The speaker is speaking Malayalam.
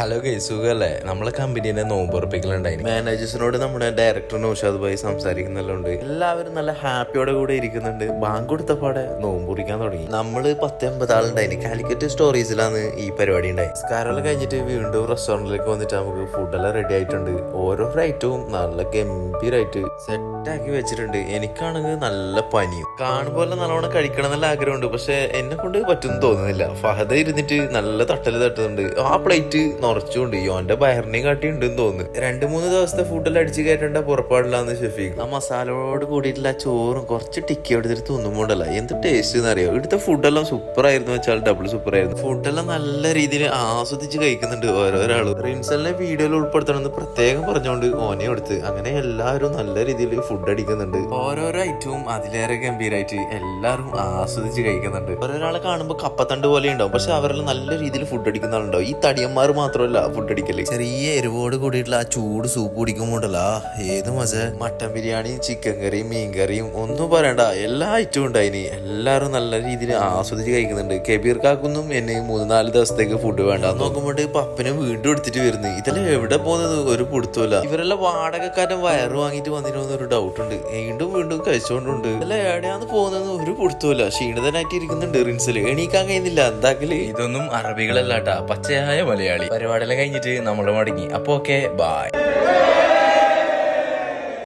ഹലോ ഗൈസ്, സുഖല്ലേ? നമ്മളെ കമ്പനീനെ നോമ്പുറപ്പിക്കലുണ്ടായിരുന്നു. മാനേജേഴ്സിനോട് നമ്മുടെ ഡയറക്ടർ നൗഷാദ് ഭായി സംസാരിക്കുന്നുണ്ട്. എല്ലാവരും നല്ല ഹാപ്പിയോടെ കൂടെ ഇരിക്കുന്നുണ്ട്. ബാങ്ക് കൊടുത്തപ്പാടെ നോമ്പുറിക്കാൻ തുടങ്ങി. നമ്മള് 10-50 ആളുണ്ടായിന്. കാലിക്കറ്റ് സ്റ്റോറീസിലാണ് ഈ പരിപാടി ഉണ്ടായി. സ്കാരെല്ലാം കഴിഞ്ഞിട്ട് വീണ്ടും റെസ്റ്റോറന്റിലേക്ക് വന്നിട്ട് നമുക്ക് ഫുഡെല്ലാം റെഡി ആയിട്ടുണ്ട്. ഓരോ ഐറ്റവും നല്ല ഗംഭീരായിട്ട് സെറ്റാക്കി വെച്ചിട്ടുണ്ട്. എനിക്കാണെങ്കിൽ നല്ല പനിയും. കാണുമ്പോൾ നല്ലോണം കഴിക്കണം എന്നുള്ള ആഗ്രഹമുണ്ട്. പക്ഷെ എന്നെ കൊണ്ട് പറ്റുമെന്ന് തോന്നുന്നില്ല. ഫഹദ ഇരുന്നിട്ട് നല്ല തട്ടല് തട്ടുന്നുണ്ട്. ആ പ്ലേറ്റ് നിറച്ചുകൊണ്ട് യോന്റെ ബയറിനെയും കാട്ടിയുണ്ടെന്ന് തോന്നുന്നു. 2-3 ദിവസത്തെ ഫുഡെല്ലാം അടിച്ചു കയറ്റേണ്ട പുറപ്പാടില്ലാന്ന് ഷെഫീഖ്. ആ മസാലയോട് കൂടിയിട്ടുള്ള ചോറും കുറച്ച് ടിക്കി എടുത്തിട്ട് തിന്നുമ്പോണ്ടല്ല എന്ത് ടേസ്റ്റ് എന്നറിയോ. ഇവിടുത്തെ ഫുഡെല്ലാം സൂപ്പർ ആയിരുന്നു വെച്ചാൽ ഡബിൾ സൂപ്പർ ആയിരുന്നു. ഫുഡെല്ലാം നല്ല രീതിയിൽ ആസ്വദിച്ച് കഴിക്കുന്നുണ്ട് ഓരോരാളും. റിൻസലിനെ വീഡിയോയിൽ ഉൾപ്പെടുത്തണമെന്ന് പ്രത്യേകം പറഞ്ഞുകൊണ്ട് ഓനെ കൊടുത്ത് അങ്ങനെ എല്ലാവരും നല്ല രീതിയിൽ ഫുഡ് അടിക്കുന്നുണ്ട്. ഓരോരോ ഐറ്റവും അതിലേറെ ഗംഭീരമായിട്ട് എല്ലാവരും ആസ്വദിച്ച് കഴിക്കുന്നുണ്ട്. ഓരോരാളെ കാണുമ്പോൾ കപ്പത്തണ്ട് പോലെ ഉണ്ടാവും, പക്ഷെ അവരെല്ലാം നല്ല രീതിയിൽ ഫുഡ് അടിക്കുന്ന ആളുണ്ടാവും. ഈ തടിയന്മാർ മാത്രമല്ല ഫുഡ് അടിക്കല്. ചെറിയ എരിവോട് കൂടിയിട്ടുള്ള ആ ചൂട് സൂപ്പ് കുടിക്കുമ്പോണ്ടല്ലോ ഏത് മജ. മട്ടൻ ബിരിയാണിയും ചിക്കൻ കറിയും മീൻ കറിയും ഒന്നും പറയണ്ട, എല്ലാ ഐറ്റവും ഉണ്ടായിനി. എല്ലാവരും നല്ല രീതിയിൽ ആസ്വദിച്ച് കഴിക്കുന്നുണ്ട്. കബീർ കാക്കൊന്നും എന്നെ 3-4 ദിവസത്തേക്ക് ഫുഡ് വേണ്ട നോക്കുമ്പോൾ പപ്പനെ വീണ്ടും എടുത്തിട്ട് വരുന്നു. ഇതെല്ലാം എവിടെ പോകുന്നത് ഒരു പിടുത്തമില്ല. ഇവരെല്ലാം വാടകക്കാരൻ വയറ് വാങ്ങിട്ട് വന്നിരുന്ന ഒരു ഡൗട്ട് ഉണ്ട്. വീണ്ടും വീണ്ടും കഴിച്ചോണ്ടുണ്ട്. അല്ല എവിടെയാന്ന് പോകുന്നത് ഒരു പിടുത്തമില്ല. ക്ഷീണിതനായിട്ട് ഇരിക്കുന്നുണ്ട് റിൻസല്. എണീക്കാൻ കഴിയുന്നില്ല. എന്താക്കല്? ഇതൊന്നും അറബികളല്ലാട്ടാ, പച്ചയായ മലയാളി. പരിപാടിയെല്ലാം കഴിഞ്ഞിട്ട് നമ്മൾ മടങ്ങി. അപ്പൊ ഓക്കെ, ബൈ.